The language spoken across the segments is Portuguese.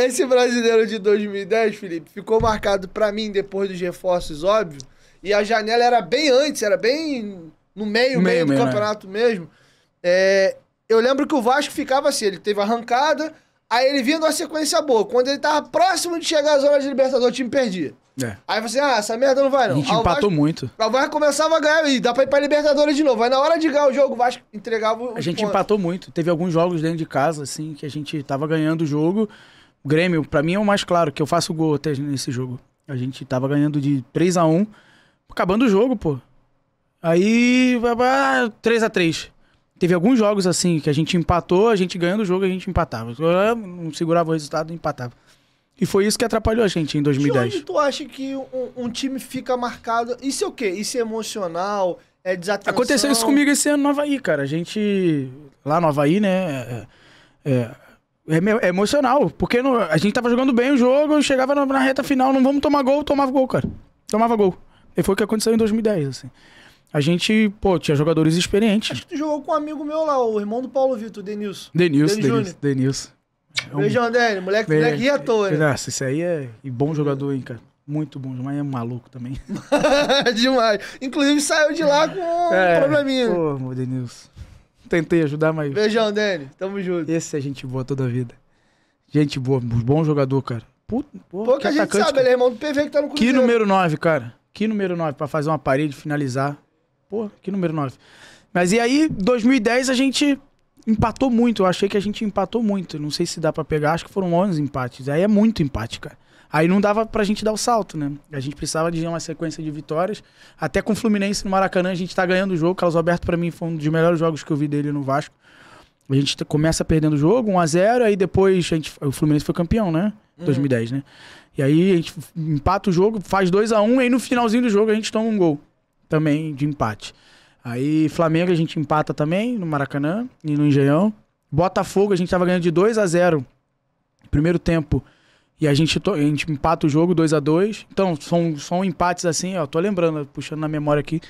Esse brasileiro de 2010, Felipe, ficou marcado pra mim depois dos reforços, óbvio. E a janela era bem antes, era bem no meio do campeonato mesmo. Eu lembro que o Vasco ficava assim, ele teve arrancada, aí ele vinha numa sequência boa. Quando ele tava próximo de chegar à zona de Libertadores, o time perdia. Aí você, essa merda não vai não. A gente empatou muito. O Vasco começava a ganhar e dá pra ir pra Libertadores de novo. Aí na hora de ganhar o jogo, o Vasco entregava A gente empatou muito. Teve alguns jogos dentro de casa, assim, que a gente tava ganhando o jogo. O Grêmio, pra mim, é o mais claro, que eu faço gol até nesse jogo. A gente tava ganhando de 3-1, acabando o jogo, pô. Aí, 3-3. Teve alguns jogos, assim, que a gente empatou, a gente ganhando o jogo, a gente empatava. Não segurava o resultado, empatava. E foi isso que atrapalhou a gente em 2010. De onde tu acha que um time fica marcado? Isso é o quê? Isso é emocional? É desatenção? Aconteceu isso comigo esse ano no Avaí, cara. A gente, lá no Avaí, né, é emocional. Porque a gente tava jogando bem o jogo, chegava na reta final, não vamos tomar gol, tomava gol, cara. Tomava gol. E foi o que aconteceu em 2010, assim. A gente, pô, tinha jogadores experientes. Acho que tu jogou com um amigo meu lá, o irmão do Paulo Vitor, Denilson. Denilson. Beijão, Dani. Moleque ia à toa, né? Nossa, esse aí é bom jogador, hein, cara. Muito bom, mas é maluco também. Demais. Inclusive saiu de lá com um probleminha. Pô, meu Denilson. Tentei ajudar, mas... Beijão, Dani. Tamo junto. Esse é gente boa toda a vida. Gente boa, bom jogador, cara. Pouca a gente sabe, ele é irmão do PV que tá no Cruzeiro. Que número 9, cara. Que número 9 pra fazer uma parede, finalizar. Pô, que número 9. Mas e aí, 2010 a gente empatou muito. Eu achei que a gente empatou muito. Não sei se dá pra pegar, acho que foram 11 empates. Aí é muito empate, cara. Aí não dava pra gente dar o salto, né? A gente precisava de uma sequência de vitórias. Até com o Fluminense no Maracanã, a gente tá ganhando o jogo. Carlos Alberto, pra mim, foi um dos melhores jogos que eu vi dele no Vasco. A gente começa perdendo o jogo, 1-0, aí depois o Fluminense foi campeão, né? 2010, né? E aí a gente empata o jogo, faz 2-1, e aí no finalzinho do jogo a gente toma um gol também de empate. Aí Flamengo a gente empata também no Maracanã e no Engenhão. Botafogo a gente tava ganhando de 2-0 primeiro tempo. E a gente empata o jogo 2-2. Então, são empates assim, ó. Tô lembrando, puxando na memória aqui.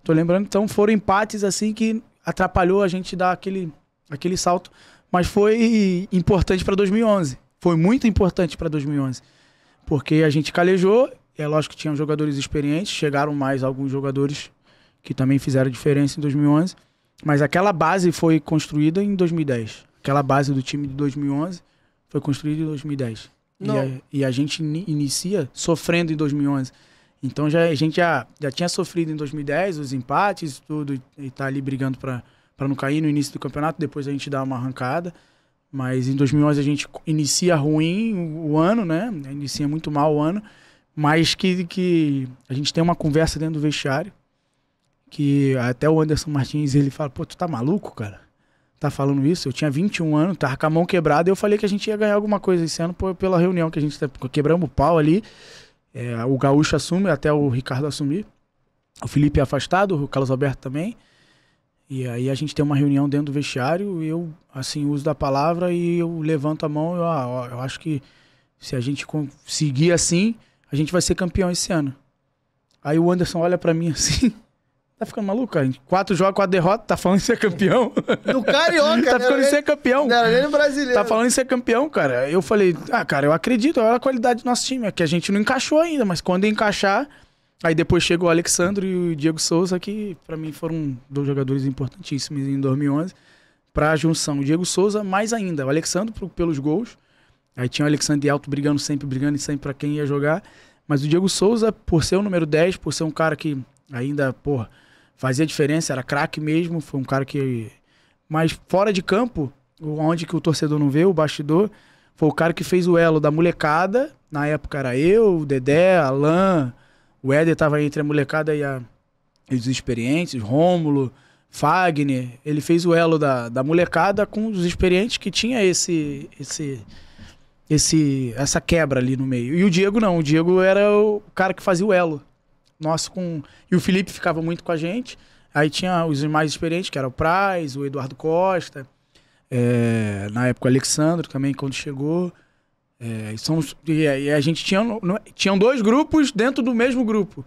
Tô lembrando, então foram empates assim que atrapalhou a gente dar aquele salto. Mas foi importante pra 2011. Foi muito importante pra 2011. Porque a gente calejou. É lógico que tinham jogadores experientes. Chegaram mais alguns jogadores que também fizeram diferença em 2011. Mas aquela base foi construída em 2010. Aquela base do time de 2011 foi construída em 2010. E a gente inicia sofrendo em 2011. Então a gente já tinha sofrido em 2010 os empates, tudo, e tá ali brigando para não cair no início do campeonato, depois a gente dá uma arrancada. Mas em 2011 a gente inicia ruim o ano, né? Inicia muito mal o ano, mas que a gente tem uma conversa dentro do vestiário, que até o Anderson Martins, ele fala, pô, tu tá maluco, cara? Tá falando isso? Eu tinha 21 anos, tava com a mão quebrada, e eu falei que a gente ia ganhar alguma coisa esse ano pela reunião que a gente quebramos o pau ali. O Gaúcho assume, até o Ricardo assumir. O Felipe é afastado, o Carlos Alberto também. E aí a gente tem uma reunião dentro do vestiário, e eu, assim, uso da palavra e eu levanto a mão, eu acho que se a gente conseguir assim, a gente vai ser campeão esse ano. Aí o Anderson olha pra mim assim... Tá ficando maluco, cara? 4 jogos, 4 derrotas, tá falando em ser campeão? Do Carioca, tá ficando em ser campeão. Não era nem no brasileiro. Tá falando em ser campeão, cara. Eu falei, cara, eu acredito, olha a qualidade do nosso time. É que a gente não encaixou ainda, mas quando encaixar... Aí depois chegou o Alexandre e o Diego Souza, que pra mim foram 2 jogadores importantíssimos em 2011, pra junção. O Diego Souza, mais ainda. O Alexandre pelos gols. Aí tinha o Alexandre Alto brigando sempre pra quem ia jogar. Mas o Diego Souza, por ser o número 10, por ser um cara que ainda, porra, fazia diferença, era craque mesmo, foi um cara que... Mas fora de campo, onde que o torcedor não vê, o bastidor, foi o cara que fez o elo da molecada. Na época era eu, o Dedé, Alain, o Éder tava entre a molecada e os experientes, Rômulo, Fagner. Ele fez o elo da molecada com os experientes que tinha essa quebra ali no meio. E o Diego não, o Diego era o cara que fazia o elo. E o Felipe ficava muito com a gente. Aí tinha os mais experientes, que era o Praz, o Eduardo Costa, na época o Alexandre também, quando chegou. E a gente tinha 2 grupos dentro do mesmo grupo.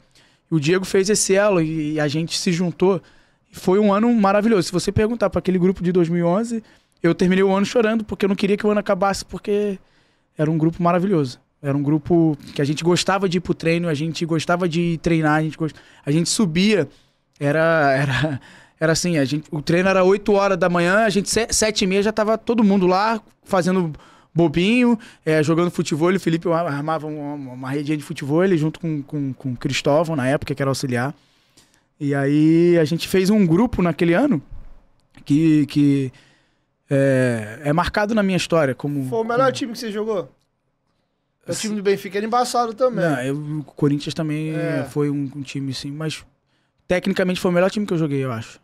E o Diego fez esse elo e a gente se juntou. Foi um ano maravilhoso. Se você perguntar para aquele grupo de 2011, eu terminei o ano chorando, porque eu não queria que o ano acabasse, porque era um grupo maravilhoso. Era um grupo que a gente gostava de ir pro treino, a gente gostava de treinar, a gente subia, era assim, o treino era 8 horas da manhã, a gente 7h30 já tava todo mundo lá, fazendo bobinho, jogando futebol. O Felipe armava uma redinha de futebol junto com o Cristóvão, na época, que era auxiliar. E aí a gente fez um grupo naquele ano que é marcado na minha história. Foi o melhor time que você jogou? O time do Benfica era embaçado também. Não, o Corinthians também foi um time, sim, mas tecnicamente foi o melhor time que eu joguei, eu acho.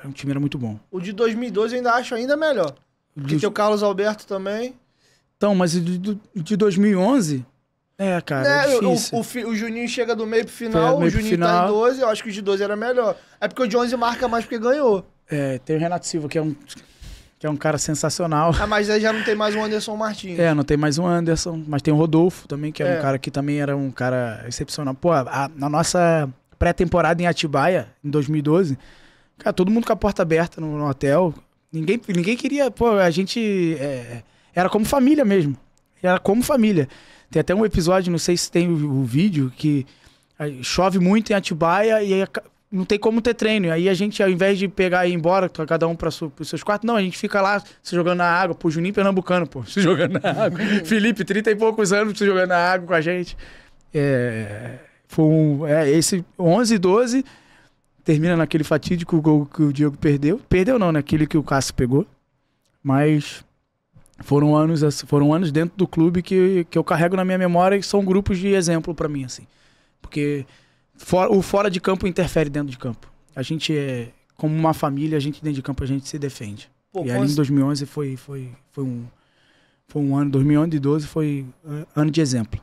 O time era muito bom. O de 2012 eu ainda acho ainda melhor. Porque tem o Carlos Alberto também. Então, mas o de 2011... cara, é difícil. O Juninho chega do meio pro final, o Juninho tá em 12, eu acho que o de 12 era melhor. É porque o de 11 marca mais porque ganhou. Tem o Renato Silva, que é um cara sensacional. Mas aí já não tem mais um Anderson Martins. Não tem mais um Anderson, mas tem o Rodolfo também, que é um cara que também era um cara excepcional. Pô, na nossa pré-temporada em Atibaia, em 2012, cara, todo mundo com a porta aberta no hotel. Ninguém queria, a gente... era como família mesmo. Era como família. Tem até um episódio, não sei se tem o vídeo, que chove muito em Atibaia e aí não tem como ter treino. Aí a gente, ao invés de pegar e ir embora, cada um para os seus quartos, não, a gente fica lá se jogando na água. Pô, Juninho Pernambucano, se jogando na água. Felipe, 30 e poucos anos, se jogando na água com a gente. Esse 11 e 12 termina naquele fatídico gol que o Diego perdeu. Perdeu não, naquele que o Cássio pegou. Mas foram anos dentro do clube que eu carrego na minha memória e são grupos de exemplo para mim, assim. Porque o fora de campo interfere dentro de campo. A gente como uma família, a gente dentro de campo, a gente se defende. E ali em 2011 foi um ano, 2011 e 2012 foi ano de exemplo.